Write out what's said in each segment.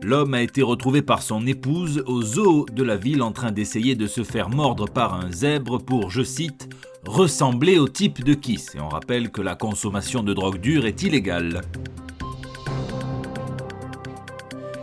L'homme a été retrouvé par son épouse au zoo de la ville en train d'essayer de se faire mordre par un zèbre pour, je cite, « ressembler au type de Kiss ». Et on rappelle que la consommation de drogue dure est illégale.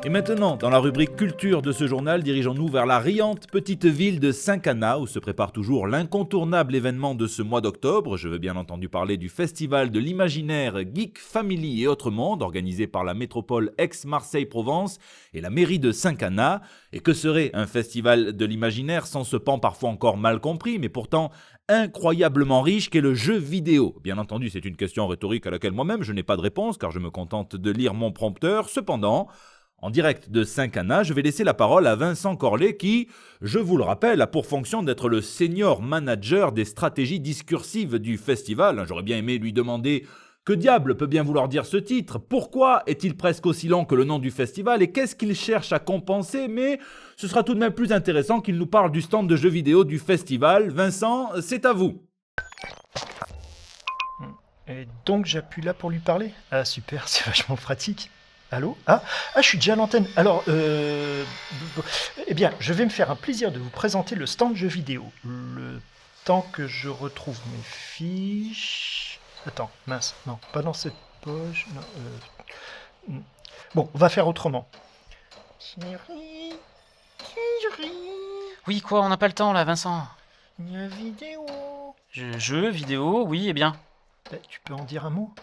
Et maintenant, dans la rubrique culture de ce journal, dirigeons-nous vers la riante petite ville de Saint-Cana où se prépare toujours l'incontournable événement de ce mois d'octobre. Je veux bien entendu parler du festival de l'imaginaire Geek Family et Autres Mondes organisé par la métropole Aix-Marseille-Provence et la mairie de Saint-Cana. Et que serait un festival de l'imaginaire sans ce pan parfois encore mal compris, mais pourtant incroyablement riche qu'est le jeu vidéo? Bien entendu, c'est une question rhétorique à laquelle moi-même je n'ai pas de réponse car je me contente de lire mon prompteur. Cependant, en direct de Saint-Cana, je vais laisser la parole à Vincent Corlet qui, je vous le rappelle, a pour fonction d'être le senior manager des stratégies discursives du festival. J'aurais bien aimé lui demander que diable peut bien vouloir dire ce titre, pourquoi est-il presque aussi long que le nom du festival et qu'est-ce qu'il cherche à compenser, mais ce sera tout de même plus intéressant qu'il nous parle du stand de jeux vidéo du festival. Vincent, c'est à vous. Et donc j'appuie là pour lui parler? Ah super, c'est vachement pratique. Allô? Je suis déjà à l'antenne. Alors, eh bien, je vais me faire un plaisir de vous présenter le stand jeux vidéo. Le temps que je retrouve mes fiches... Attends, mince, non, pas dans cette poche. Non, Bon, on va faire autrement. Chérie. Oui, quoi, on n'a pas le temps là, Vincent. Vidéo. Jeux, vidéo, oui, et bien. Tu peux en dire un mot?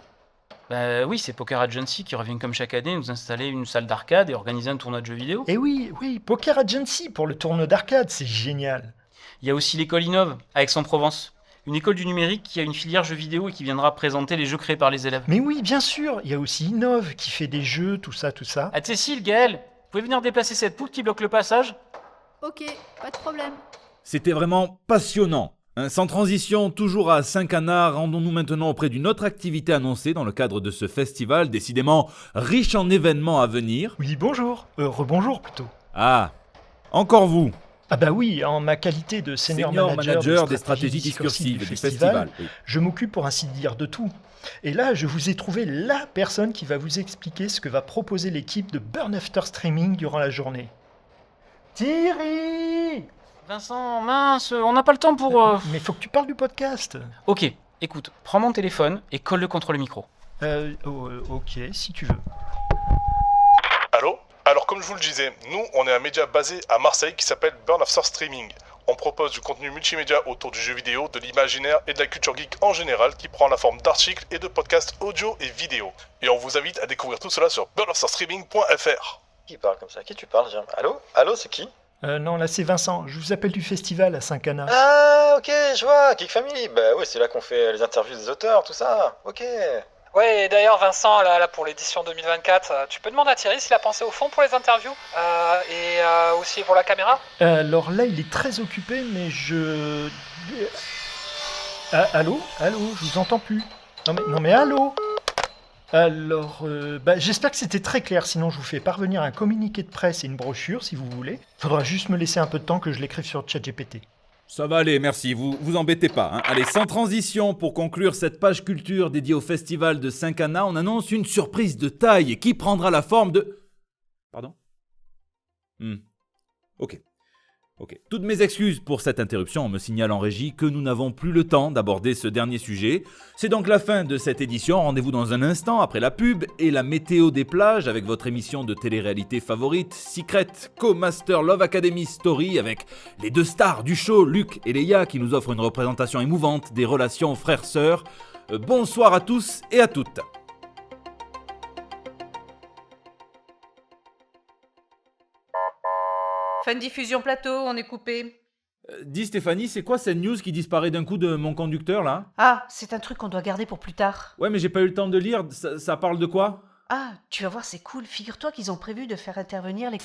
Bah oui, c'est Poker Agency qui revient comme chaque année nous installer une salle d'arcade et organiser un tournoi de jeux vidéo. Eh oui, Poker Agency pour le tournoi d'arcade, c'est génial. Il y a aussi l'école Innove, à Aix-en-Provence. Une école du numérique qui a une filière jeux vidéo et qui viendra présenter les jeux créés par les élèves. Mais oui, bien sûr, il y a aussi Innove qui fait des jeux, tout ça. Ah, Cécile, Gaël, vous pouvez venir déplacer cette poule qui bloque le passage? Ok, pas de problème. C'était vraiment passionnant. Sans transition, toujours à Saint-Cana, rendons-nous maintenant auprès d'une autre activité annoncée dans le cadre de ce festival, décidément riche en événements à venir. Oui, bonjour. Rebonjour plutôt. Ah, encore vous. Ah bah oui, en ma qualité de senior manager des stratégies discursives du festival. Oui. Je m'occupe pour ainsi dire de tout. Et là, je vous ai trouvé la personne qui va vous expliquer ce que va proposer l'équipe de Burn After Streaming durant la journée. Thierry! Vincent, mince, on n'a pas le temps pour... Mais faut que tu parles du podcast. Ok, écoute, prends mon téléphone et colle-le contre le micro. Ok, si tu veux. Allô? Alors comme je vous le disais, nous on est un média basé à Marseille qui s'appelle Burn After Streaming. On propose du contenu multimédia autour du jeu vidéo, de l'imaginaire et de la culture geek en général qui prend la forme d'articles et de podcasts audio et vidéo. Et on vous invite à découvrir tout cela sur burnafterstreaming.fr. Qui parle comme ça? Qui tu parles, Jérôme? Allô, c'est qui? Non, là c'est Vincent, je vous appelle du festival à Saint-Cana. Ah, ok, je vois, Geek Family. Bah ouais, c'est là qu'on fait les interviews des auteurs, tout ça. Ok. Ouais, et d'ailleurs, Vincent, là, pour l'édition 2024, tu peux demander à Thierry s'il a pensé au fond pour les interviews et aussi pour la caméra? Alors là, il est très occupé, mais je... Allô, je vous entends plus. Non mais allô. Alors, j'espère que c'était très clair, sinon je vous fais parvenir un communiqué de presse et une brochure, si vous voulez. Faudra juste me laisser un peu de temps que je l'écrive sur ChatGPT. Ça va aller, merci, vous embêtez pas. Hein. Allez, sans transition, pour conclure cette page culture dédiée au festival de Saint-Cana, on annonce une surprise de taille qui prendra la forme de... Pardon? Ok. Toutes mes excuses pour cette interruption, on me signale en régie que nous n'avons plus le temps d'aborder ce dernier sujet. C'est donc la fin de cette édition, rendez-vous dans un instant après la pub et la météo des plages avec votre émission de télé-réalité favorite, Secret Co-Master Love Academy Story avec les deux stars du show, Luc et Léa qui nous offrent une représentation émouvante des relations frères-sœurs. Bonsoir à tous et à toutes. Fin de diffusion plateau, on est coupé. Dis Stéphanie, c'est quoi cette news qui disparaît d'un coup de mon conducteur là? Ah, c'est un truc qu'on doit garder pour plus tard. Ouais, mais j'ai pas eu le temps de lire, ça parle de quoi? Ah, tu vas voir, c'est cool. Figure-toi qu'ils ont prévu de faire intervenir les...